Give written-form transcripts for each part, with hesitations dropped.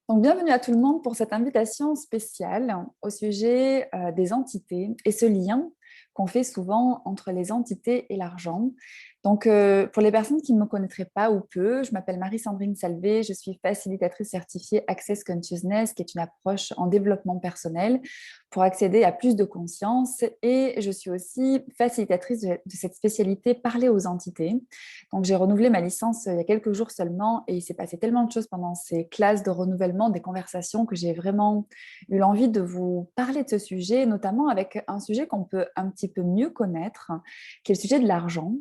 Donc, bienvenue à tout le monde pour cette invitation spéciale au sujet des entités et ce lien qu'on fait souvent entre les entités et l'argent. Donc, pour les personnes qui ne me connaîtraient pas ou peu, je m'appelle Marie-Sandrine Salvé, je suis facilitatrice certifiée Access Consciousness, qui est une approche en développement personnel pour accéder à plus de conscience. Et je suis aussi facilitatrice de cette spécialité Parler aux entités. Donc, j'ai renouvelé ma licence il y a quelques jours seulement et il s'est passé tellement de choses pendant ces classes de renouvellement des conversations que j'ai vraiment eu l'envie de vous parler de ce sujet, notamment avec un sujet qu'on peut un petit peu mieux connaître, qui est le sujet de l'argent.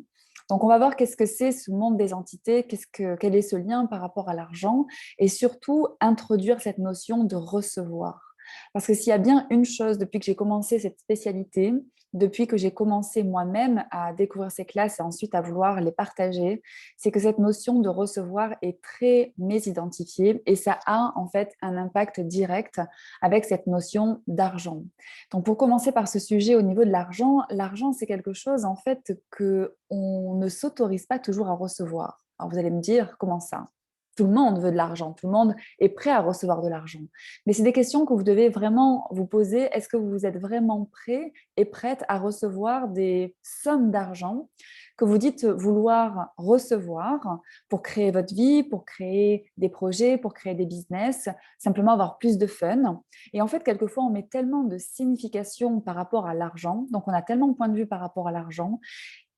Donc, on va voir qu'est-ce que c'est ce monde des entités, quel est ce lien par rapport à l'argent et surtout introduire cette notion de recevoir. Parce que s'il y a bien une chose depuis que j'ai commencé cette spécialité, depuis que j'ai commencé moi-même à découvrir ces classes et ensuite à vouloir les partager, c'est que cette notion de recevoir est très mésidentifiée et ça a en fait un impact direct avec cette notion d'argent. Donc pour commencer par ce sujet au niveau de l'argent, l'argent c'est quelque chose en fait que on ne s'autorise pas toujours à recevoir. Alors vous allez me dire comment ça? Tout le monde veut de l'argent, tout le monde est prêt à recevoir de l'argent. Mais c'est des questions que vous devez vraiment vous poser. Est-ce que vous êtes vraiment prêt et prête à recevoir des sommes d'argent que vous dites vouloir recevoir pour créer votre vie, pour créer des projets, pour créer des business, simplement avoir plus de fun. Et en fait, quelquefois, on met tellement de signification par rapport à l'argent, donc on a tellement de points de vue par rapport à l'argent,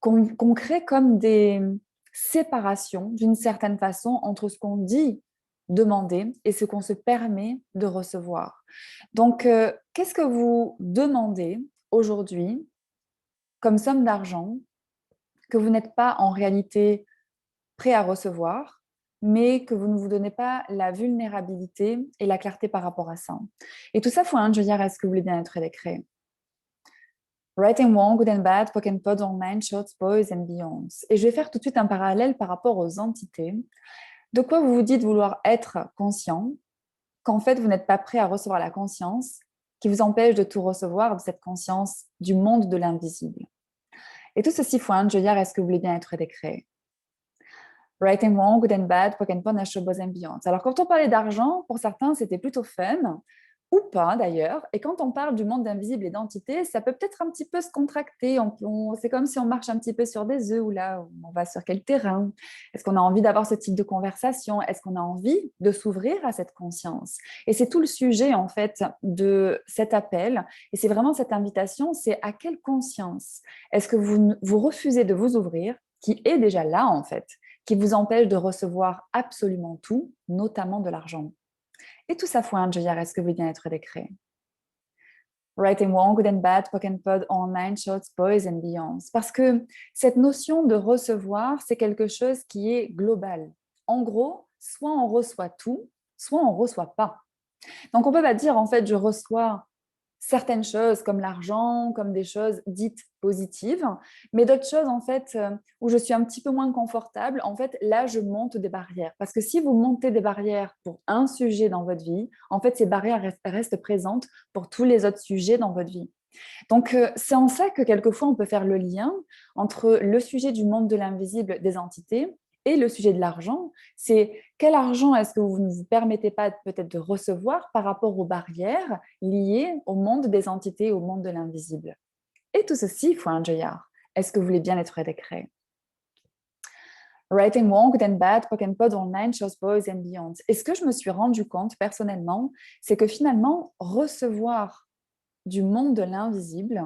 qu'on crée comme des séparations d'une certaine façon entre ce qu'on dit demander et ce qu'on se permet de recevoir. Donc, qu'est-ce que vous demandez aujourd'hui comme somme d'argent que vous n'êtes pas en réalité prêt à recevoir, mais que vous ne vous donnez pas la vulnérabilité et la clarté par rapport à ça? Et tout ça, faut un dire, est-ce que vous voulez bien être décret? Right and wrong, good and bad, poke and pod, online, shorts, boys and beyonds. Et je vais faire tout de suite un parallèle par rapport aux entités. De quoi vous vous dites vouloir être conscient, qu'en fait, vous n'êtes pas prêt à recevoir la conscience qui vous empêche de tout recevoir, de cette conscience du monde de l'invisible. Et tout ceci fointe, je veux dire, est-ce que vous voulez bien être décret? Right and wrong, good and bad, poke and pan, boys and beyond. Alors, quand on parlait d'argent, pour certains, c'était plutôt fun, ou pas d'ailleurs. Et quand on parle du monde d'invisible et d'entité, ça peut peut-être un petit peu se contracter. C'est comme si on marche un petit peu sur des œufs, ou là, on va sur quel terrain? Est-ce qu'on a envie d'avoir ce type de conversation? Est-ce qu'on a envie de s'ouvrir à cette conscience? Et c'est tout le sujet, en fait, de cet appel. Et c'est vraiment cette invitation, c'est à quelle conscience est-ce que vous refusez de vous ouvrir, qui est déjà là, en fait, qui vous empêche de recevoir absolument tout, notamment de l'argent. Et tout ça fointe, je veux dire, est-ce que vous voulez bien être décret? Right and wrong, good and bad, poke and pod, online, shorts, boys and beyonds. Parce que cette notion de recevoir, c'est quelque chose qui est global. En gros, soit on reçoit tout, soit on ne reçoit pas. Donc on peut pas dire, en fait, je reçois certaines choses comme l'argent, comme des choses dites positives, mais d'autres choses en fait où je suis un petit peu moins confortable, en fait là je monte des barrières. Parce que si vous montez des barrières pour un sujet dans votre vie, en fait ces barrières restent présentes pour tous les autres sujets dans votre vie. Donc c'est en ça que quelquefois on peut faire le lien entre le sujet du monde de l'invisible des entités et le sujet de l'argent. C'est quel argent est-ce que vous ne vous permettez pas peut-être de recevoir par rapport aux barrières liées au monde des entités, au monde de l'invisible. Et tout ceci, il faut un joyard. Est-ce que vous voulez bien être décret? Right and wrong, good and bad, poke and pod, online, shows, boys and beyond. Et ce que je me suis rendu compte personnellement, c'est que finalement, recevoir du monde de l'invisible,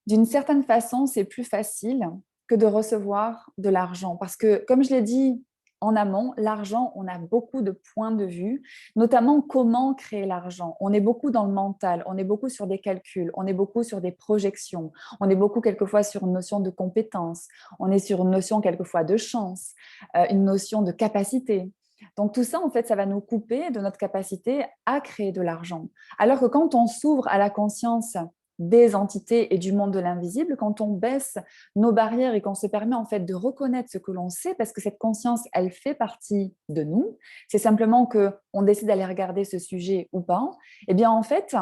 d'une certaine façon, c'est plus facile que de recevoir de l'argent. Parce que, comme je l'ai dit en amont, l'argent, on a beaucoup de points de vue, notamment comment créer l'argent. On est beaucoup dans le mental, on est beaucoup sur des calculs, on est beaucoup sur des projections, on est beaucoup quelquefois sur une notion de compétence, on est sur une notion quelquefois de chance, une notion de capacité. Donc tout ça, en fait, ça va nous couper de notre capacité à créer de l'argent. Alors que quand on s'ouvre à la conscience des entités et du monde de l'invisible, quand on baisse nos barrières et qu'on se permet en fait de reconnaître ce que l'on sait, parce que cette conscience, elle fait partie de nous, c'est simplement que on décide d'aller regarder ce sujet ou pas, et bien en fait,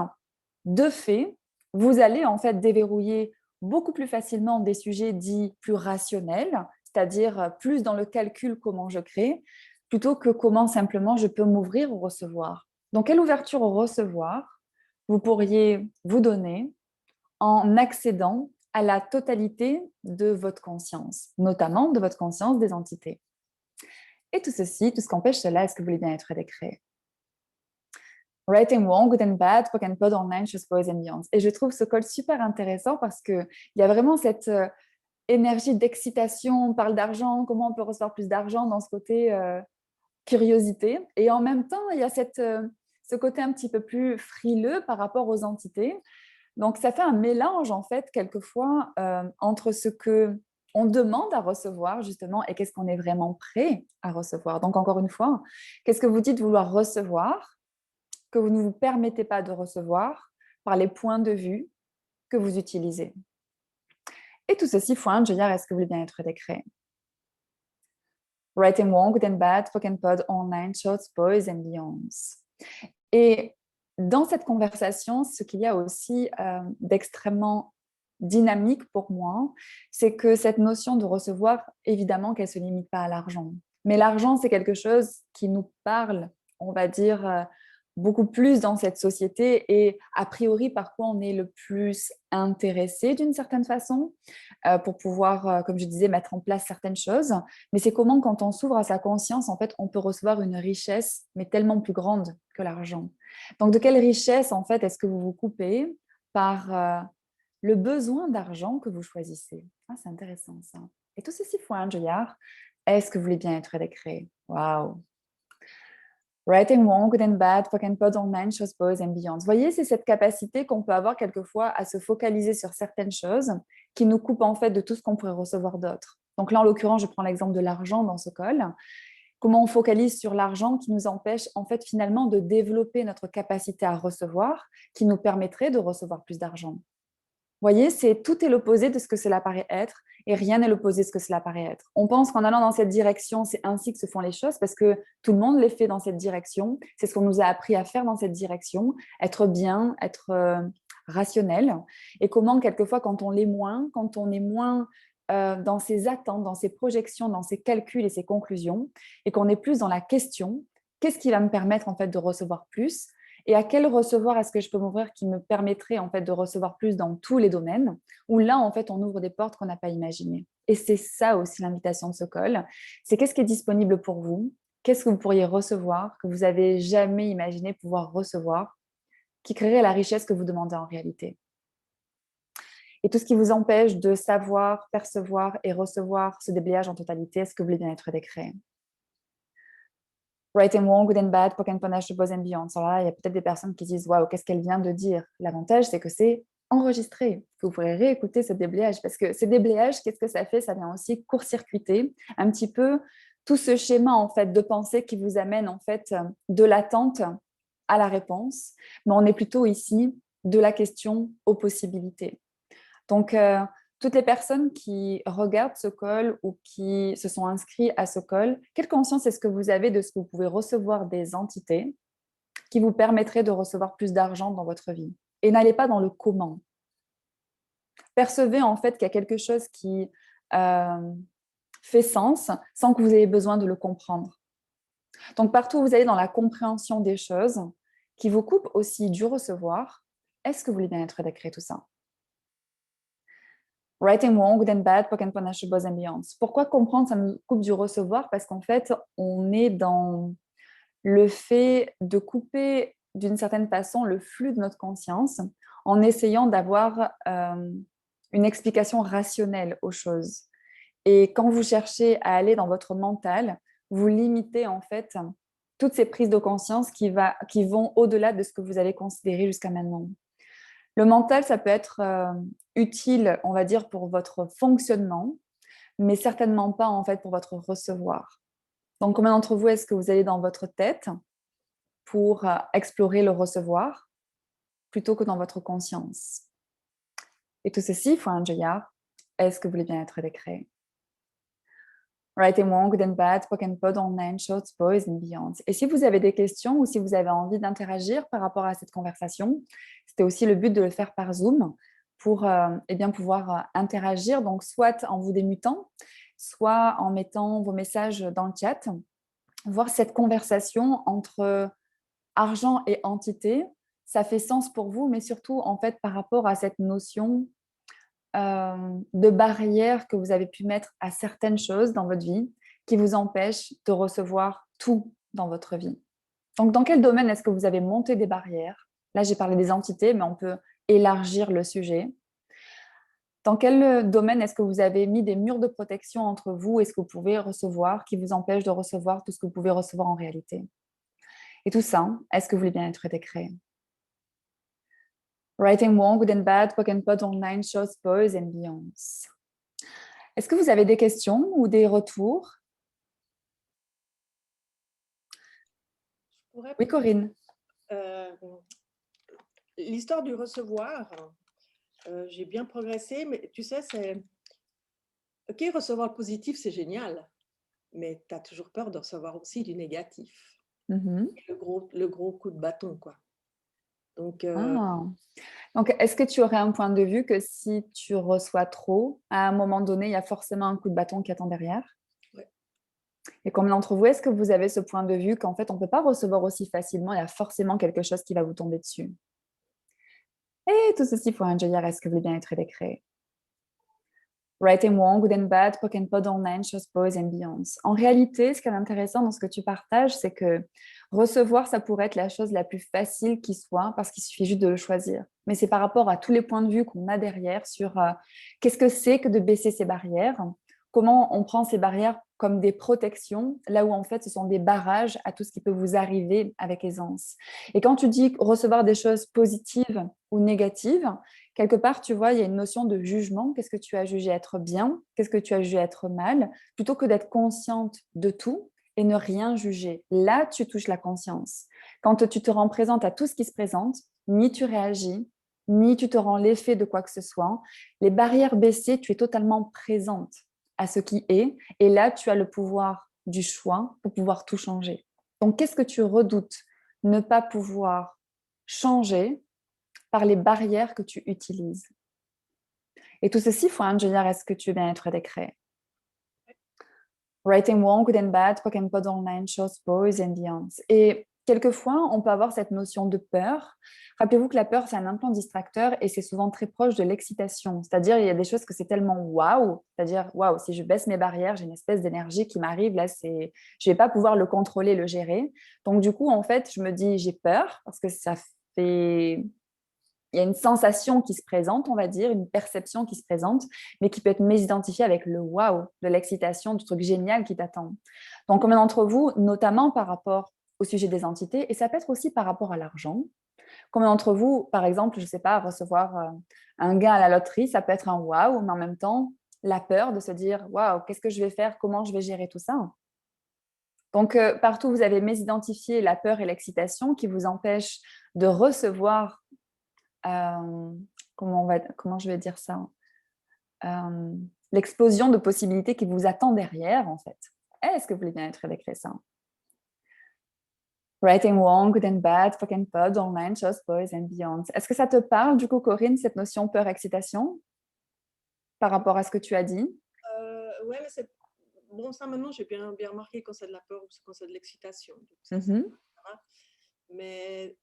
de fait, vous allez en fait déverrouiller beaucoup plus facilement des sujets dits plus rationnels, c'est-à-dire plus dans le calcul comment je crée, plutôt que comment simplement je peux m'ouvrir au recevoir. Donc, quelle ouverture au recevoir vous pourriez vous donner en accédant à la totalité de votre conscience, notamment de votre conscience des entités. Et tout ceci, tout ce qu'empêche cela, est-ce que vous voulez bien être décret? Right and wrong, good and bad, poke and pod, online, chose, boys and beyond. Et je trouve ce call super intéressant parce qu'il y a vraiment cette énergie d'excitation. On parle d'argent, comment on peut recevoir plus d'argent dans ce côté curiosité. Et en même temps, il y a ce côté un petit peu plus frileux par rapport aux entités. Donc, ça fait un mélange, en fait, quelquefois, entre ce que on demande à recevoir, justement, et qu'est-ce qu'on est vraiment prêt à recevoir. Donc, encore une fois, qu'est-ce que vous dites vouloir recevoir, que vous ne vous permettez pas de recevoir par les points de vue que vous utilisez. Et tout ceci, point, je veux dire, est-ce que vous voulez bien être décret? Right and wrong, good and bad, poke and pod, online, shorts, boys and beyonds. Et dans cette conversation, ce qu'il y a aussi d'extrêmement dynamique pour moi, c'est que cette notion de recevoir, évidemment qu'elle ne se limite pas à l'argent. Mais l'argent, c'est quelque chose qui nous parle, on va dire, beaucoup plus dans cette société et a priori par quoi on est le plus intéressé d'une certaine façon pour pouvoir, comme je disais, mettre en place certaines choses. Mais c'est comment, quand on s'ouvre à sa conscience, en fait, on peut recevoir une richesse, mais tellement plus grande que l'argent. Donc, de quelle richesse, en fait, est-ce que vous vous coupez par le besoin d'argent que vous choisissez? Ah, c'est intéressant, ça. Et tout ceci, faut un joyard. Est-ce que vous voulez bien être décret? Waouh! Right and wrong, good and bad, poke and pod, online, chose, boys and beyond. Vous voyez, c'est cette capacité qu'on peut avoir quelquefois à se focaliser sur certaines choses qui nous coupent en fait de tout ce qu'on pourrait recevoir d'autre. Donc là, en l'occurrence, je prends l'exemple de l'argent dans ce call. Comment on focalise sur l'argent qui nous empêche en fait finalement de développer notre capacité à recevoir, qui nous permettrait de recevoir plus d'argent. Vous voyez, tout est l'opposé de ce que cela paraît être et rien n'est l'opposé de ce que cela paraît être. On pense qu'en allant dans cette direction, c'est ainsi que se font les choses parce que tout le monde les fait dans cette direction. C'est ce qu'on nous a appris à faire dans cette direction, être bien, être rationnel. Et comment, quelquefois, quand on l'est moins, quand on est moins dans ses attentes, dans ses projections, dans ses calculs et ses conclusions, et qu'on est plus dans la question, qu'est-ce qui va me permettre en fait de recevoir plus? Et à quel recevoir est-ce que je peux m'ouvrir qui me permettrait en fait de recevoir plus dans tous les domaines, où là en fait on ouvre des portes qu'on n'a pas imaginées. Et c'est ça aussi l'invitation de ce call, c'est qu'est-ce qui est disponible pour vous, qu'est-ce que vous pourriez recevoir que vous avez jamais imaginé pouvoir recevoir, qui créerait la richesse que vous demandez en réalité. Et tout ce qui vous empêche de savoir, percevoir et recevoir ce déblayage en totalité, est-ce que vous voulez bien être décret? Right and wrong, good and bad, poke and panache, boys and beyond. Alors là, il y a peut-être des personnes qui disent waouh, qu'est-ce qu'elle vient de dire? L'avantage, c'est que c'est enregistré. Vous pourrez réécouter ce déblayage parce que ce déblayage, qu'est-ce que ça fait? Ça vient aussi court-circuiter un petit peu tout ce schéma en fait de pensée qui vous amène en fait de l'attente à la réponse, mais on est plutôt ici de la question aux possibilités. Donc, toutes les personnes qui regardent ce call ou qui se sont inscrits à ce call, quelle conscience est-ce que vous avez de ce que vous pouvez recevoir des entités qui vous permettraient de recevoir plus d'argent dans votre vie? Et n'allez pas dans le comment. Percevez en fait qu'il y a quelque chose qui fait sens sans que vous ayez besoin de le comprendre. Donc, partout où vous allez dans la compréhension des choses qui vous coupent aussi du recevoir, est-ce que vous voulez bien être décret tout ça? Right and wrong, good and bad, poke and panache, boys and beyond. Pourquoi comprendre, ça nous coupe du recevoir? Parce qu'en fait, on est dans le fait de couper d'une certaine façon le flux de notre conscience en essayant d'avoir une explication rationnelle aux choses. Et quand vous cherchez à aller dans votre mental, vous limitez en fait toutes ces prises de conscience qui vont au-delà de ce que vous avez considéré jusqu'à maintenant. Le mental, ça peut être utile, on va dire, pour votre fonctionnement, mais certainement pas en fait pour votre recevoir. Donc, combien d'entre vous est-ce que vous allez dans votre tête pour explorer le recevoir plutôt que dans votre conscience? Et tout ceci, il faut un joyard. Est-ce que vous voulez bien être décret? Right and wrong, good and bad, poke and pod, online, shorts, boys and beyond. Et si vous avez des questions ou si vous avez envie d'interagir par rapport à cette conversation, c'était aussi le but de le faire par Zoom pour eh bien, pouvoir interagir, donc soit en vous démutant, soit en mettant vos messages dans le chat. voir cette conversation entre argent et entité, ça fait sens pour vous, mais surtout en fait par rapport à cette notion de barrière que vous avez pu mettre à certaines choses dans votre vie qui vous empêchent de recevoir tout dans votre vie. Donc, dans quel domaine est-ce que vous avez monté des barrières? Là, j'ai parlé des entités, mais on peut élargir le sujet. Dans quel domaine est-ce que vous avez mis des murs de protection entre vous et ce que vous pouvez recevoir qui vous empêchent de recevoir tout ce que vous pouvez recevoir en réalité? Et tout ça, est-ce que vous voulez bien être décret? Writing Wrong, Good and Bad, Poke Pod Online, Shows, Boys and Beyonds. Est-ce que vous avez des questions ou des retours? Oui, Corinne. L'histoire du recevoir, j'ai bien progressé, mais tu sais, c'est... Ok, recevoir le positif, c'est génial, mais tu as toujours peur de recevoir aussi du négatif. Le gros coup de bâton, quoi. Donc, Donc, est-ce que tu aurais un point de vue que si tu reçois trop, à un moment donné, il y a forcément un coup de bâton qui attend derrière? Ouais. Et combien d'entre vous, est-ce que vous avez ce point de vue qu'en fait, on ne peut pas recevoir aussi facilement, il y a forcément quelque chose qui va vous tomber dessus? Et tout ceci pour un joyeur, est-ce que vous voulez bien être décret? Right and Wrong, Good and Bad, Poke and Pod Online, Shows, Boys and Beyonds. En réalité, ce qui est intéressant dans ce que tu partages, c'est que recevoir, ça pourrait être la chose la plus facile qui soit parce qu'il suffit juste de le choisir. Mais c'est par rapport à tous les points de vue qu'on a derrière sur qu'est-ce que c'est que de baisser ces barrières, comment on prend ces barrières comme des protections, là où en fait ce sont des barrages à tout ce qui peut vous arriver avec aisance. Et quand tu dis recevoir des choses positives ou négatives, quelque part, tu vois, il y a une notion de jugement. Qu'est-ce que tu as jugé être bien? Qu'est-ce que tu as jugé être mal? Plutôt que d'être consciente de tout et ne rien juger. Là, tu touches la conscience. Quand tu te rends présente à tout ce qui se présente, ni tu réagis, ni tu te rends l'effet de quoi que ce soit. Les barrières baissées, tu es totalement présente à ce qui est. Et là, tu as le pouvoir du choix pour pouvoir tout changer. Donc, qu'est-ce que tu redoutes? Ne pas pouvoir changer par les barrières que tu utilises. Et tout ceci, il faut ingénieur, est-ce que tu veux bien être décret? Writing Wrong, Good and Bad, Poke and Pod Online, Shows, Boys and Beyonds. Et quelquefois, on peut avoir cette notion de peur. Rappelez-vous que la peur, c'est un implant distracteur et c'est souvent très proche de l'excitation. C'est-à-dire, il y a des choses que c'est tellement waouh, c'est-à-dire, waouh, si je baisse mes barrières, j'ai une espèce d'énergie qui m'arrive, là, je ne vais pas pouvoir le contrôler, le gérer. Donc, du coup, en fait, je me dis, j'ai peur parce que ça fait il y a une sensation qui se présente, on va dire, une perception qui se présente, mais qui peut être mésidentifiée avec le wow, de l'excitation, du truc génial qui t'attend. Donc, combien d'entre vous, notamment par rapport au sujet des entités, et ça peut être aussi par rapport à l'argent, combien d'entre vous, par exemple, je ne sais pas, recevoir un gain à la loterie, ça peut être un wow, mais en même temps, la peur de se dire, waouh, qu'est-ce que je vais faire, comment je vais gérer tout ça? Donc, partout, vous avez mésidentifié la peur et l'excitation qui vous empêchent de recevoir comment je vais dire ça, l'explosion de possibilités qui vous attend derrière, en fait. Est-ce que vous voulez bien être décret ça? Writing Wrong, Good and Bad, Poke and Pod, Online, Shows, Boys and Beyond. Est-ce que ça te parle, du coup, Corinne, cette notion peur-excitation par rapport à ce que tu as dit? Ouais, mais c'est... Bon, ça, maintenant, j'ai bien remarqué quand c'est de la peur ou quand c'est de l'excitation. Mais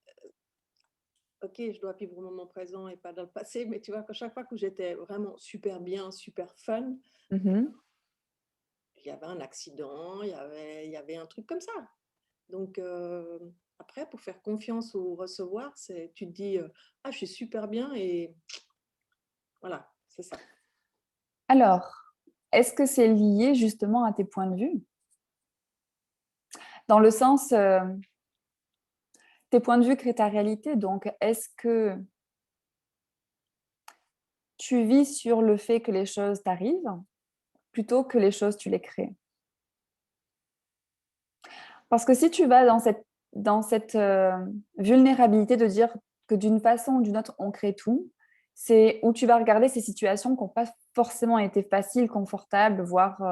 ok, je dois vivre au moment présent et pas dans le passé, mais tu vois, chaque fois que j'étais vraiment super bien, super fun, il y avait un accident, il y avait un truc comme ça. Donc, après, pour faire confiance au recevoir, tu te dis, ah, je suis super bien et voilà, c'est ça. Alors, est-ce que c'est lié justement à tes points de vue? Dans le sens, tes points de vue créent ta réalité, donc est-ce que tu vis sur le fait que les choses t'arrivent plutôt que les choses, tu les crées? Parce que si tu vas dans cette vulnérabilité de dire que d'une façon ou d'une autre, on crée tout, c'est où tu vas regarder ces situations qui n'ont pas forcément été faciles, confortables, voire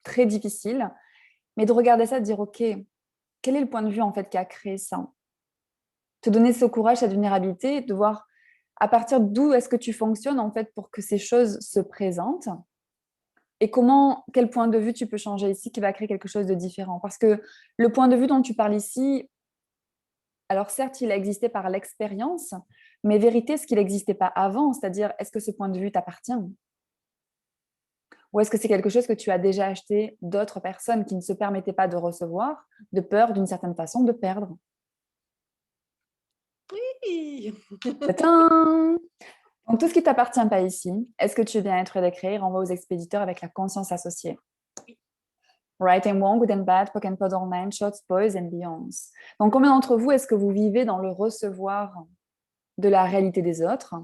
très difficiles, mais de regarder ça, de dire, OK, quel est le point de vue en fait qui a créé ça? Te donner ce courage, cette vulnérabilité, de voir à partir d'où est-ce que tu fonctionnes en fait pour que ces choses se présentent et quel point de vue tu peux changer ici qui va créer quelque chose de différent. Parce que le point de vue dont tu parles ici, alors certes, il a existé par l'expérience, mais vérité, est-ce qu'il n'existait pas avant? C'est-à-dire, est-ce que ce point de vue t'appartient? Ou est-ce que c'est quelque chose que tu as déjà acheté d'autres personnes qui ne se permettaient pas de recevoir, de peur, d'une certaine façon, de perdre? Oui. Tadam! Donc, tout ce qui ne t'appartient pas ici, est-ce que tu viens être décréé, renvoie aux expéditeurs avec la conscience associée? Right and wrong, good and bad, poke and pod online, shots, boys and beyonds. Donc, combien d'entre vous est-ce que vous vivez dans le recevoir de la réalité des autres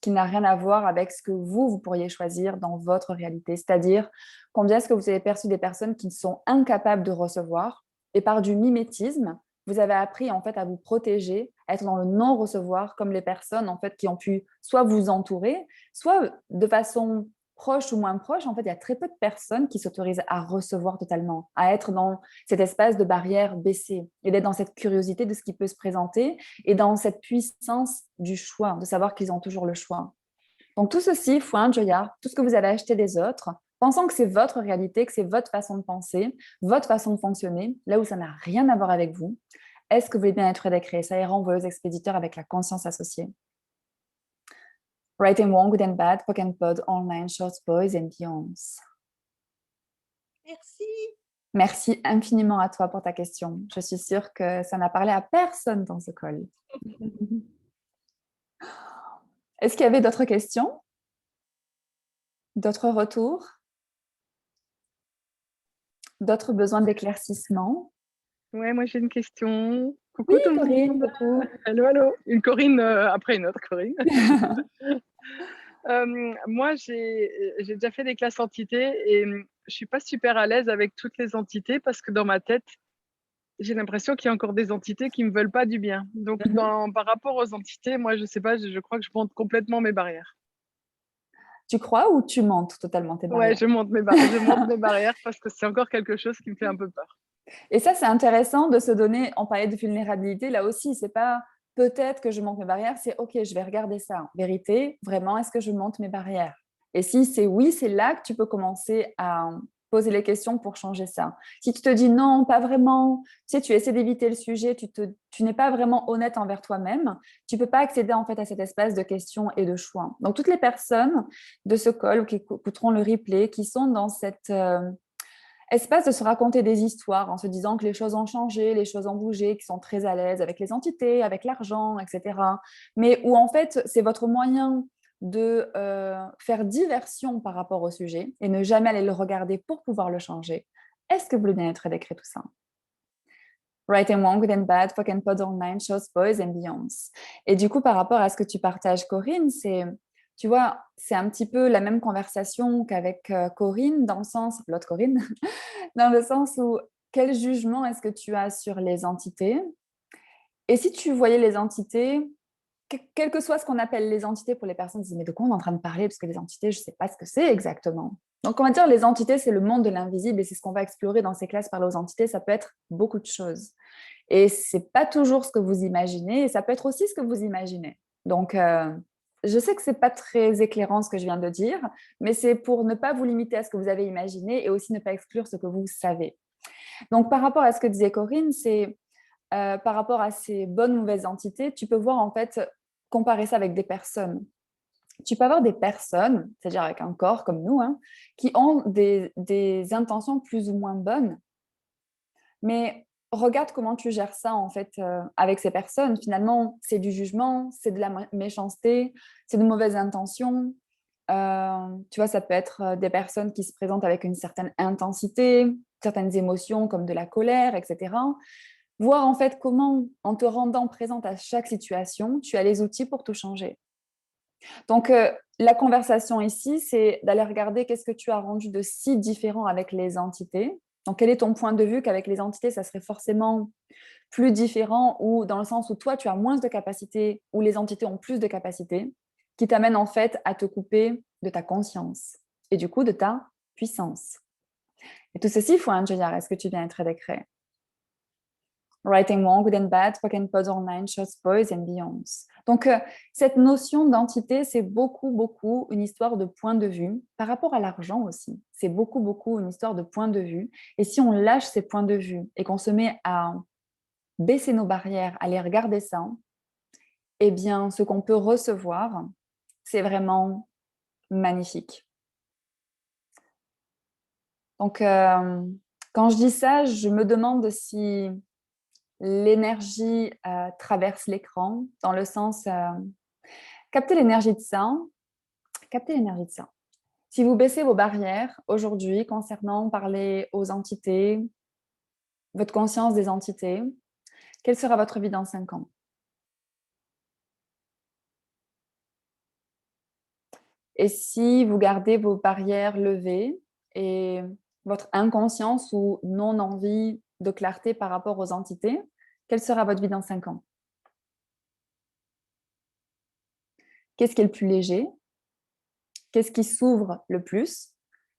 qui n'a rien à voir avec ce que vous pourriez choisir dans votre réalité? C'est-à-dire, combien est-ce que vous avez perçu des personnes qui sont incapables de recevoir et par du mimétisme, vous avez appris en fait à vous protéger, à être dans le non-recevoir comme les personnes en fait qui ont pu soit vous entourer, soit de façon proche ou moins proche. En fait, il y a très peu de personnes qui s'autorisent à recevoir totalement, à être dans cet espace de barrière baissée et d'être dans cette curiosité de ce qui peut se présenter et dans cette puissance du choix, de savoir qu'ils ont toujours le choix. Donc tout ceci, Fouin, Joya, tout ce que vous avez acheté des autres, pensant que c'est votre réalité, que c'est votre façon de penser, votre façon de fonctionner, là où ça n'a rien à voir avec vous, est-ce que vous voulez bien être décréé? Ça ira envoyer aux expéditeurs avec la conscience associée. Right and wrong, good and bad, poke and pod, online, shorts, boys and beyonds. Merci. Merci infiniment à toi pour ta question. Je suis sûre que ça n'a parlé à personne dans ce call. Est-ce qu'il y avait d'autres questions? D'autres retours? D'autres besoins d'éclaircissement? Ouais, moi j'ai une question. Oui, Coucou tout le Corinne, monde. coucou. Allô, allô. Une Corinne après une autre Corinne. Moi, j'ai déjà fait des classes entités et je suis pas super à l'aise avec toutes les entités parce que dans ma tête, j'ai l'impression qu'il y a encore des entités qui me veulent pas du bien. Donc, par rapport aux entités, moi, je sais pas, je crois que je monte complètement mes barrières. Tu crois ou tu montes totalement tes barrières? Ouais, je monte mes barrières parce que c'est encore quelque chose qui me fait un peu peur. Et ça, c'est intéressant de se donner, on parlait de vulnérabilité, là aussi, c'est pas peut-être que je monte mes barrières, c'est ok, je vais regarder ça. Vérité, vraiment, est-ce que je monte mes barrières? Et si c'est oui, c'est là que tu peux commencer à poser les questions pour changer ça. Si tu te dis non, pas vraiment, tu sais, tu essaies d'éviter le sujet, tu n'es pas vraiment honnête envers toi-même, tu peux pas accéder en fait à cet espace de questions et de choix. Donc, toutes les personnes de ce call ou qui écouteront le replay, qui sont dans cette espace de se raconter des histoires en se disant que les choses ont changé, les choses ont bougé, qu'ils sont très à l'aise avec les entités, avec l'argent, etc. Mais où en fait, c'est votre moyen de faire diversion par rapport au sujet et ne jamais aller le regarder pour pouvoir le changer. Est-ce que vous voulez bien être décret tout ça? Right and wrong, good and bad, fuck and pod online, shows, boys and beyonds. Et du coup, par rapport à ce que tu partages, Corinne, tu vois, c'est un petit peu la même conversation qu'avec Corinne, dans le sens, l'autre Corinne, dans le sens où quel jugement est-ce que tu as sur les entités? Et si tu voyais les entités, quel que soit ce qu'on appelle les entités pour les personnes qui disent mais de quoi on est en train de parler? Parce que les entités, je ne sais pas ce que c'est exactement. Donc, on va dire les entités, c'est le monde de l'invisible et c'est ce qu'on va explorer dans ces classes par les entités. Ça peut être beaucoup de choses. Et ce n'est pas toujours ce que vous imaginez et ça peut être aussi ce que vous imaginez. Donc, je sais que ce n'est pas très éclairant ce que je viens de dire, mais c'est pour ne pas vous limiter à ce que vous avez imaginé et aussi ne pas exclure ce que vous savez. Donc, par rapport à ce que disait Corinne, c'est par rapport à ces bonnes ou mauvaises entités, tu peux voir en fait, comparer ça avec des personnes. Tu peux avoir des personnes, c'est-à-dire avec un corps comme nous, hein, qui ont des intentions plus ou moins bonnes, mais regarde comment tu gères ça en fait avec ces personnes. Finalement, c'est du jugement, c'est de la méchanceté, c'est de mauvaises intentions. Tu vois, ça peut être des personnes qui se présentent avec une certaine intensité, certaines émotions comme de la colère, etc. Voir en fait comment, en te rendant présente à chaque situation, tu as les outils pour tout changer. Donc, la conversation ici, c'est d'aller regarder qu'est-ce que tu as rendu de si différent avec les entités. Donc, quel est ton point de vue qu'avec les entités, ça serait forcément plus différent ou dans le sens où toi, tu as moins de capacités ou les entités ont plus de capacités qui t'amènent en fait à te couper de ta conscience et du coup de ta puissance. Et tout ceci, il faut un Est-ce que tu viens être décret? Right and wrong, good and bad, spoken pods online, short boys and beyonds. Donc, cette notion d'entité, c'est beaucoup une histoire de point de vue par rapport à l'argent aussi. C'est beaucoup une histoire de point de vue. Et si on lâche ces points de vue et qu'on se met à baisser nos barrières, à les regarder ça, eh bien, ce qu'on peut recevoir, c'est vraiment magnifique. Donc, quand je dis ça, je me demande si l'énergie traverse l'écran, dans le sens capter l'énergie de ça, capter l'énergie de ça. Si vous baissez vos barrières aujourd'hui concernant parler aux entités, votre conscience des entités, quelle sera votre vie dans 5 ans? Et si vous gardez vos barrières levées et votre inconscience ou non-envie de clarté par rapport aux entités, quelle sera votre vie dans 5 ans? Qu'est-ce qui est le plus léger? Qu'est-ce qui s'ouvre le plus?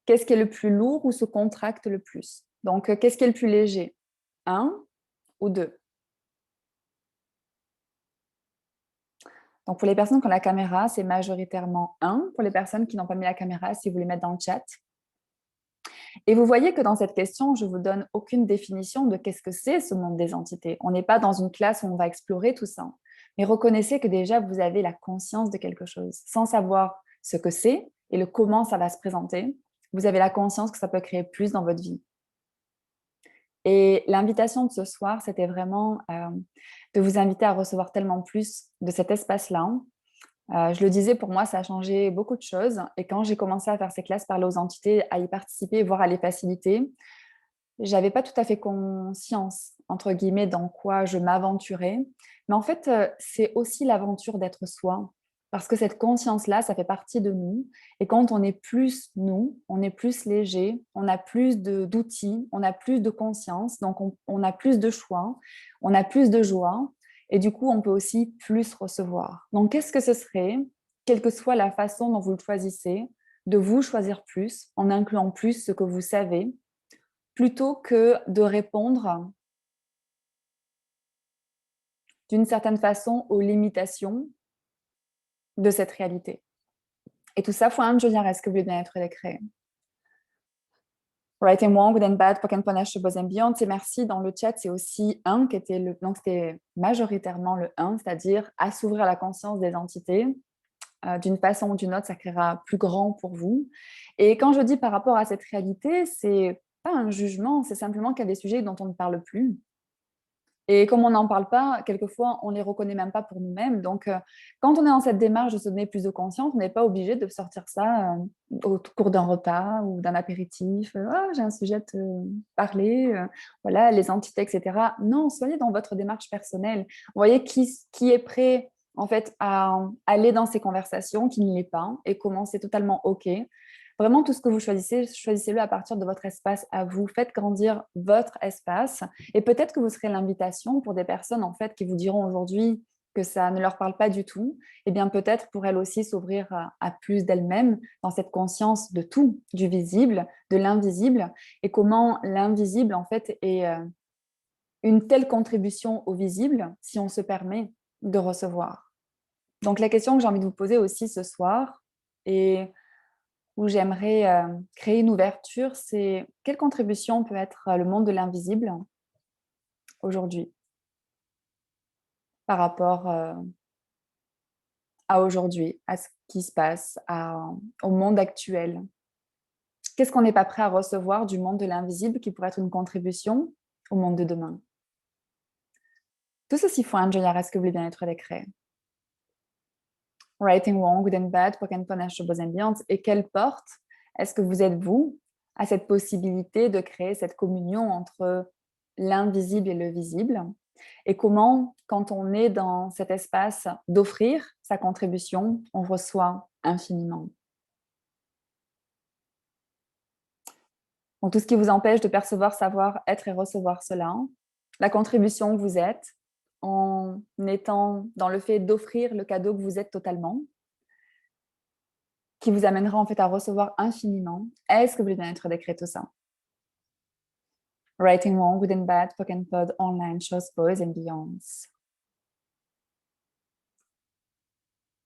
Qu'est-ce qui est le plus lourd ou se contracte le plus? Donc, qu'est-ce qui est le plus léger? 1 ou 2? Donc, pour les personnes qui ont la caméra, c'est majoritairement 1. Pour les personnes qui n'ont pas mis la caméra, si vous les mettez dans le chat. Et vous voyez que dans cette question, je ne vous donne aucune définition de qu'est-ce que c'est ce monde des entités. On n'est pas dans une classe où on va explorer tout ça. Mais reconnaissez que déjà, vous avez la conscience de quelque chose. Sans savoir ce que c'est et le comment ça va se présenter, vous avez la conscience que ça peut créer plus dans votre vie. Et l'invitation de ce soir, c'était vraiment de vous inviter à recevoir tellement plus de cet espace-là. Je le disais, pour moi, ça a changé beaucoup de choses. Et quand j'ai commencé à faire ces classes, parler aux entités, à y participer, voire à les faciliter, j'avais pas tout à fait conscience, entre guillemets, dans quoi je m'aventurais. Mais en fait, c'est aussi l'aventure d'être soi. Parce que cette conscience-là, ça fait partie de nous. Et quand on est plus nous, on est plus léger, on a plus d'outils, on a plus de conscience, donc on a plus de choix, on a plus de joie. Et du coup, on peut aussi plus recevoir. Donc, qu'est-ce que ce serait, quelle que soit la façon dont vous le choisissez, de vous choisir plus, en incluant plus ce que vous savez, plutôt que de répondre d'une certaine façon aux limitations de cette réalité. Et tout ça, faut un joli est-ce que vous voulez bien être créé. Right and wrong, good and bad, poken panache, boys and beyond. C'est merci dans le chat, c'est aussi un qui était le, donc c'était majoritairement le 1, c'est-à-dire à s'ouvrir à la conscience des entités. D'une façon ou d'une autre, ça créera plus grand pour vous. Et quand je dis par rapport à cette réalité, c'est pas un jugement, c'est simplement qu'il y a des sujets dont on ne parle plus. Et comme on n'en parle pas, quelquefois, on ne les reconnaît même pas pour nous-mêmes. Donc, quand on est dans cette démarche de se donner plus de conscience, on n'est pas obligé de sortir ça au cours d'un repas ou d'un apéritif. Ah, j'ai un sujet à te parler, voilà, les entités, etc. Non, soyez dans votre démarche personnelle. Vous voyez qui est prêt, en fait, à aller dans ces conversations, qui ne l'est pas, et comment c'est totalement OK. Vraiment, tout ce que vous choisissez, choisissez-le à partir de votre espace à vous. Faites grandir votre espace. Et peut-être que vous serez l'invitation pour des personnes en fait, qui vous diront aujourd'hui que ça ne leur parle pas du tout. Eh bien, peut-être pour elles aussi s'ouvrir à plus d'elles-mêmes dans cette conscience de tout, du visible, de l'invisible, et comment l'invisible, en fait, est une telle contribution au visible si on se permet de recevoir. Donc, la question que j'ai envie de vous poser aussi ce soir, et où j'aimerais créer une ouverture, c'est quelle contribution peut être le monde de l'invisible aujourd'hui par rapport à aujourd'hui, à ce qui se passe, au monde actuel. Qu'est-ce qu'on n'est pas prêt à recevoir du monde de l'invisible qui pourrait être une contribution au monde de demain? Tout ceci faut un est-ce que vous voulez bien être décret. Right and wrong, good and bad, poken panache, boys and beyond. Et quelle porte est-ce que vous êtes, vous, à cette possibilité de créer cette communion entre l'invisible et le visible? Et comment, quand on est dans cet espace d'offrir sa contribution, on reçoit infiniment? Donc, tout ce qui vous empêche de percevoir, savoir, être et recevoir cela, la contribution que vous êtes, en étant dans le fait d'offrir le cadeau que vous êtes totalement, qui vous amènera en fait à recevoir infiniment. Est-ce que vous voulez bien être décret tout ça? Right and Wrong, Good and Bad, Poke and Pod, Online, Shows, Boys and Beyonds.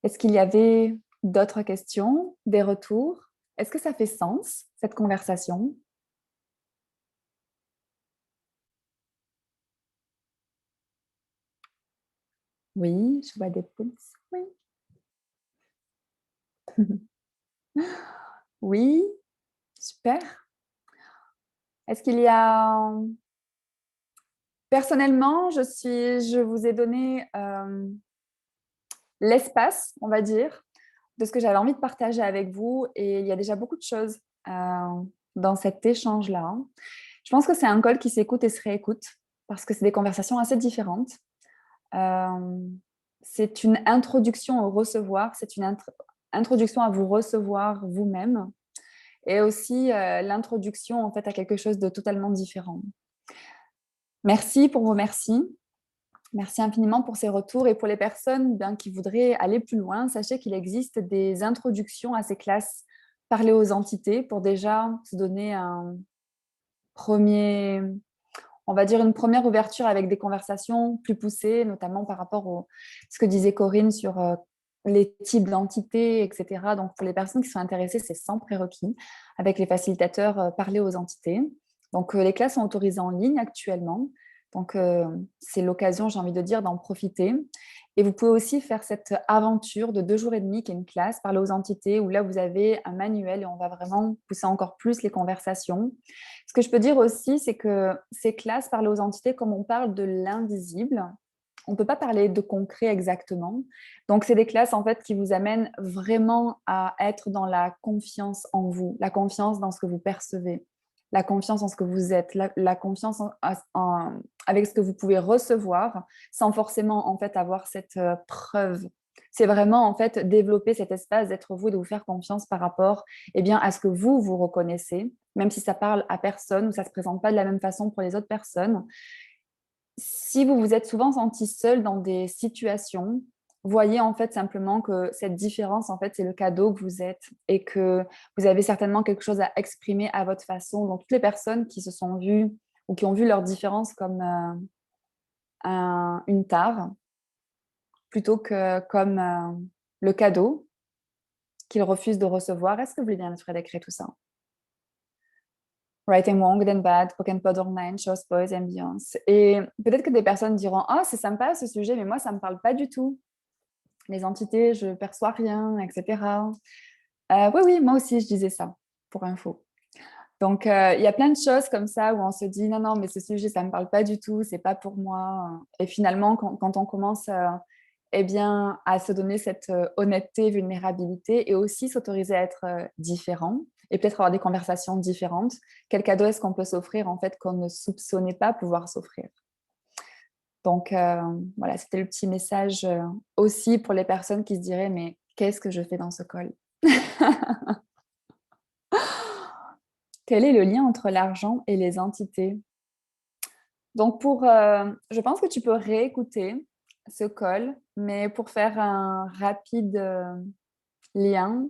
Est-ce qu'il y avait d'autres questions, des retours? Est-ce que ça fait sens, cette conversation? Oui, je vois des pouces. Oui. Oui, super. Est-ce qu'il y a... Personnellement, je vous ai donné l'espace, on va dire, de ce que j'avais envie de partager avec vous. Et il y a déjà beaucoup de choses dans cet échange-là. Je pense que c'est un call qui s'écoute et se réécoute parce que c'est des conversations assez différentes. C'est une introduction au recevoir, c'est une introduction à vous recevoir vous-même et aussi l'introduction en fait à quelque chose de totalement différent. Merci pour vos merci. Merci infiniment pour ces retours et pour les personnes qui voudraient aller plus loin, sachez qu'il existe des introductions à ces classes parler aux entités pour déjà se donner un premier, on va dire une première ouverture avec des conversations plus poussées, notamment par rapport à ce que disait Corinne sur les types d'entités, etc. Donc, pour les personnes qui sont intéressées, c'est sans prérequis. Avec les facilitateurs, parler aux entités. Donc, les classes sont autorisées en ligne actuellement. Donc, c'est l'occasion, j'ai envie de dire, d'en profiter. Et vous pouvez aussi faire cette aventure de 2 jours et demi qui est une classe, parler aux entités, où là, vous avez un manuel et on va vraiment pousser encore plus les conversations. Ce que je peux dire aussi, c'est que ces classes, parler aux entités, comme on parle de l'invisible, on ne peut pas parler de concret exactement. Donc, c'est des classes en fait qui vous amènent vraiment à être dans la confiance en vous, la confiance dans ce que vous percevez, la confiance en ce que vous êtes, la confiance avec ce que vous pouvez recevoir sans forcément en fait avoir cette preuve. C'est vraiment en fait développer cet espace d'être vous et de vous faire confiance par rapport à ce que vous reconnaissez, même si ça parle à personne ou ça ne se présente pas de la même façon pour les autres personnes. Si vous vous êtes souvent senti seul dans des situations, voyez en fait simplement que cette différence, en fait, c'est le cadeau que vous êtes et que vous avez certainement quelque chose à exprimer à votre façon. Donc, toutes les personnes qui se sont vues ou qui ont vu leur différence comme une tare, plutôt que comme le cadeau qu'ils refusent de recevoir. Est-ce que vous voulez bien être d'écrire tout ça? Right and Wrong, Good and Bad, Poke and Pod Online, Shows, Boys and Beyonds. Et peut-être que des personnes diront « Ah, c'est sympa ce sujet, mais moi, ça ne me parle pas du tout. Les entités, je ne perçois rien, etc. » Oui, moi aussi, je disais ça, pour info. Donc, il y a plein de choses comme ça où on se dit « Non, non, mais ce sujet, ça ne me parle pas du tout, c'est pas pour moi. » Et finalement, quand on commence à se donner cette honnêteté, vulnérabilité et aussi s'autoriser à être différent et peut-être avoir des conversations différentes. Quel cadeau est-ce qu'on peut s'offrir en fait qu'on ne soupçonnait pas pouvoir s'offrir? Donc voilà, c'était le petit message aussi pour les personnes qui se diraient mais qu'est-ce que je fais dans ce col? Quel est le lien entre l'argent et les entités? Donc je pense que tu peux réécouter ce call, mais pour faire un rapide lien,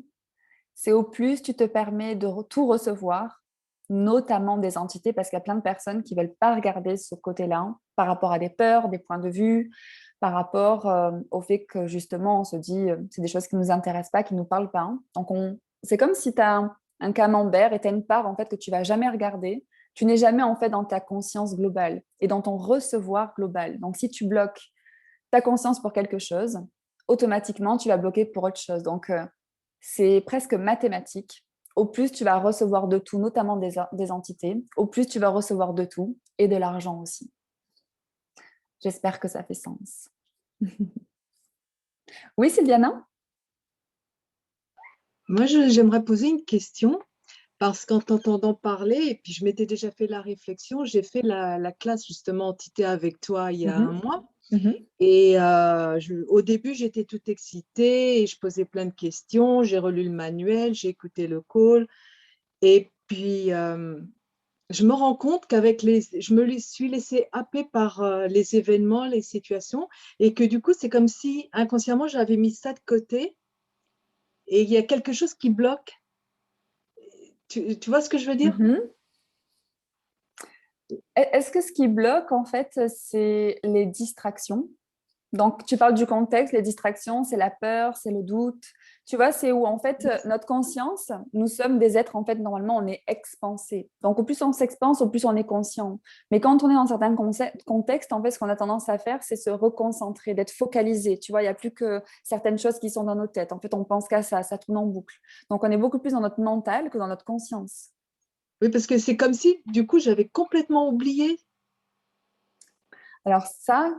c'est au plus tu te permets de tout recevoir, notamment des entités, parce qu'il y a plein de personnes qui ne veulent pas regarder ce côté-là par rapport à des peurs, des points de vue, par rapport au fait que justement on se dit c'est des choses qui ne nous intéressent pas, qui ne nous parlent pas. Donc c'est comme si tu as un camembert et tu as une part en fait que tu ne vas jamais regarder. Tu n'es jamais en fait dans ta conscience globale et dans ton recevoir global. Donc si tu bloques ta conscience pour quelque chose, automatiquement tu vas bloquer pour autre chose. Donc c'est presque mathématique. Au plus tu vas recevoir de tout, notamment des entités, au plus tu vas recevoir de tout et de l'argent aussi. J'espère que ça fait sens. Oui, Sylviana? Moi, j'aimerais poser une question parce qu'en t'entendant parler, et puis je m'étais déjà fait la réflexion, j'ai fait la classe justement entité avec toi il y a un mois. Et au début, j'étais toute excitée et je posais plein de questions. J'ai relu le manuel, j'ai écouté le call. Et puis, je me rends compte je me suis laissée happer par les événements, les situations. Et que du coup, c'est comme si inconsciemment, j'avais mis ça de côté. Et il y a quelque chose qui bloque. Tu vois ce que je veux dire? Est-ce que ce qui bloque, en fait, c'est les distractions? Donc, tu parles du contexte, les distractions, c'est la peur, c'est le doute. Tu vois, c'est où, en fait, notre conscience, nous sommes des êtres, en fait, normalement, on est expansés. Donc, au plus on s'expanse, au plus on est conscient. Mais quand on est dans certains contextes, en fait, ce qu'on a tendance à faire, c'est se reconcentrer, d'être focalisé. Tu vois, il n'y a plus que certaines choses qui sont dans nos têtes. En fait, on pense qu'à ça tourne en boucle. Donc, on est beaucoup plus dans notre mental que dans notre conscience. Oui, parce que c'est comme si, du coup, j'avais complètement oublié. Alors ça,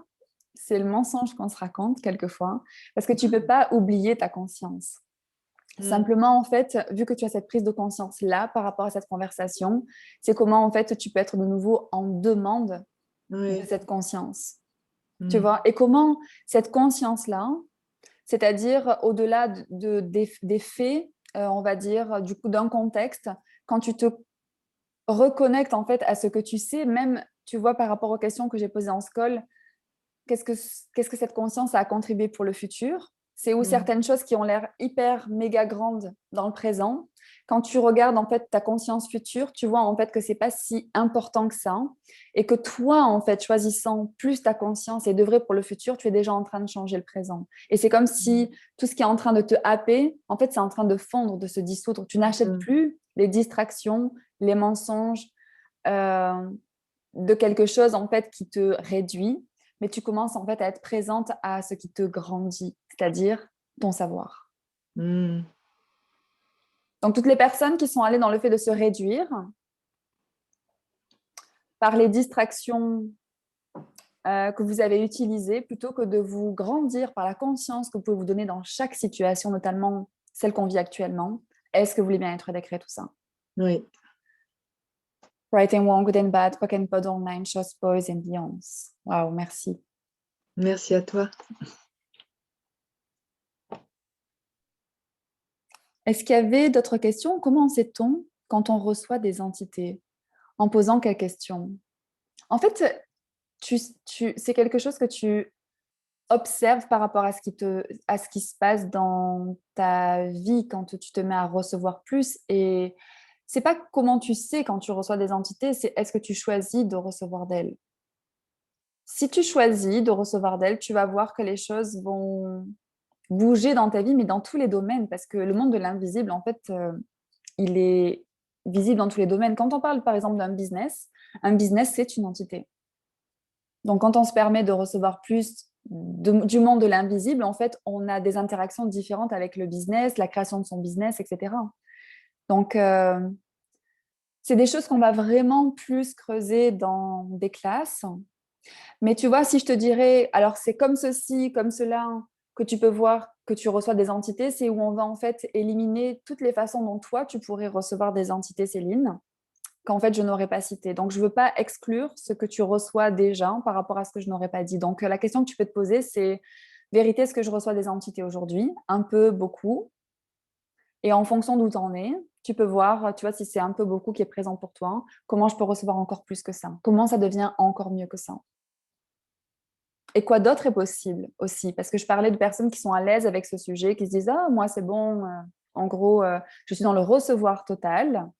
c'est le mensonge qu'on se raconte quelquefois, parce que tu ne peux pas oublier ta conscience. Simplement, en fait, vu que tu as cette prise de conscience-là par rapport à cette conversation, c'est comment, en fait, tu peux être de nouveau en demande de cette conscience. Tu vois? Et comment cette conscience-là, c'est-à-dire au-delà des faits, on va dire, du coup, d'un contexte, quand tu te reconnectes, en fait, à ce que tu sais, même, tu vois, par rapport aux questions que j'ai posées en scol, qu'est-ce que cette conscience a contribué pour le futur? C'est où certaines choses qui ont l'air hyper méga grandes dans le présent. Quand tu regardes en fait ta conscience future, tu vois en fait que c'est pas si important que ça et que toi en fait choisissant plus ta conscience et d'œuvrer pour le futur, tu es déjà en train de changer le présent. Et c'est comme si tout ce qui est en train de te happer, en fait c'est en train de fondre, de se dissoudre. Tu n'achètes plus les distractions, les mensonges de quelque chose en fait qui te réduit, mais tu commences en fait à être présente à ce qui te grandit, c'est-à-dire ton savoir. Donc toutes les personnes qui sont allées dans le fait de se réduire par les distractions que vous avez utilisées, plutôt que de vous grandir par la conscience que vous pouvez vous donner dans chaque situation, notamment celle qu'on vit actuellement, est-ce que vous voulez bien être décret tout ça? Oui. Right and wrong, good and bad, pock and pod online, shows, boys and beyonds. Waouh, merci. Merci à toi. Est-ce qu'il y avait d'autres questions? Comment sait-on quand on reçoit des entités? En posant quelles questions? En fait, c'est quelque chose que tu observes par rapport à ce qui se passe dans ta vie quand tu te mets à recevoir plus. Et c'est pas comment tu sais quand tu reçois des entités, c'est est-ce que tu choisis de recevoir d'elles. Si tu choisis de recevoir d'elles, tu vas voir que les choses vont bouger dans ta vie, mais dans tous les domaines, parce que le monde de l'invisible, en fait, il est visible dans tous les domaines. Quand on parle, par exemple, d'un business, un business, c'est une entité. Donc, quand on se permet de recevoir plus du monde de l'invisible, en fait, on a des interactions différentes avec le business, la création de son business, etc. Donc, c'est des choses qu'on va vraiment plus creuser dans des classes. Mais tu vois, si je te dirais, alors c'est comme ceci, comme cela, que tu peux voir que tu reçois des entités, c'est où on va en fait éliminer toutes les façons dont toi, tu pourrais recevoir des entités, Céline, qu'en fait, je n'aurais pas citées. Donc, je ne veux pas exclure ce que tu reçois déjà par rapport à ce que je n'aurais pas dit. Donc, la question que tu peux te poser, c'est, vérité, est-ce que je reçois des entités aujourd'hui? Un peu, beaucoup. Et en fonction d'où tu en es, tu peux voir, tu vois, si c'est un peu beaucoup qui est présent pour toi, comment je peux recevoir encore plus que ça? Comment ça devient encore mieux que ça? Et quoi d'autre est possible aussi? Parce que je parlais de personnes qui sont à l'aise avec ce sujet, qui se disent ah, moi, c'est bon, en gros, je suis dans le recevoir total.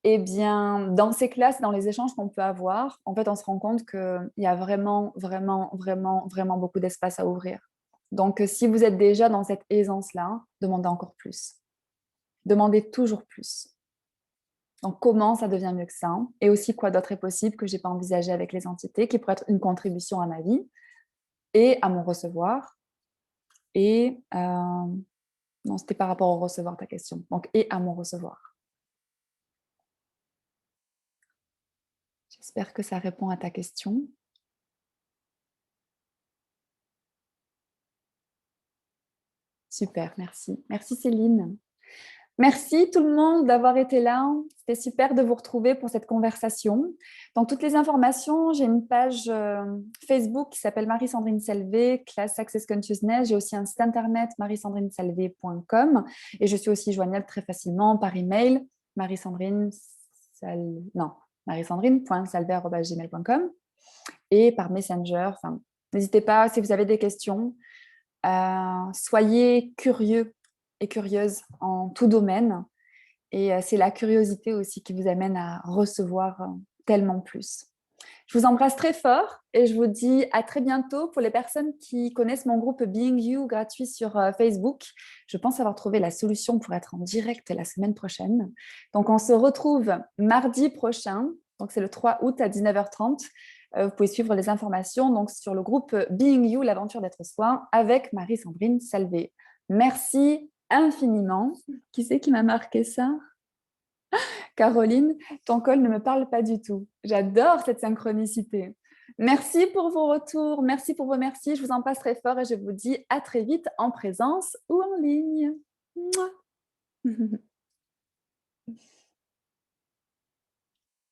Eh bien, dans ces classes, dans les échanges qu'on peut avoir, en fait, on se rend compte qu'il y a vraiment, vraiment, vraiment, vraiment beaucoup d'espace à ouvrir. Donc, si vous êtes déjà dans cette aisance-là, demandez encore plus. Demandez toujours plus. Donc, comment ça devient mieux que ça? Et aussi, quoi d'autre est possible que je n'ai pas envisagé avec les entités, qui pourrait être une contribution à ma vie et à mon recevoir. Et non, c'était par rapport au recevoir ta question. Donc, et à mon recevoir. J'espère que ça répond à ta question. Super, merci. Merci Céline. Merci tout le monde d'avoir été là. C'était super de vous retrouver pour cette conversation. Dans toutes les informations, j'ai une page Facebook qui s'appelle Marie-Sandrine Salvé, classe Access Consciousness. J'ai aussi un site internet mariesandrinesalvé.com et je suis aussi joignable très facilement par email marie-sandrine.salvé@gmail.com et par Messenger. Enfin, n'hésitez pas si vous avez des questions. Soyez curieux et curieuse en tout domaine. Et c'est la curiosité aussi qui vous amène à recevoir tellement plus. Je vous embrasse très fort et je vous dis à très bientôt. Pour les personnes qui connaissent mon groupe Being You gratuit sur Facebook, je pense avoir trouvé la solution pour être en direct la semaine prochaine. Donc, on se retrouve mardi prochain. Donc, c'est le 3 août à 19h30. Vous pouvez suivre les informations donc, sur le groupe Being You, l'aventure d'être soi, avec Marie-Sandrine Salvé. Merci infiniment. Qui c'est qui m'a marqué ça ? Caroline, ton col ne me parle pas du tout. J'adore cette synchronicité. Merci pour vos retours, merci pour vos merci. Je vous en passe très fort et je vous dis à très vite en présence ou en ligne. Mouah.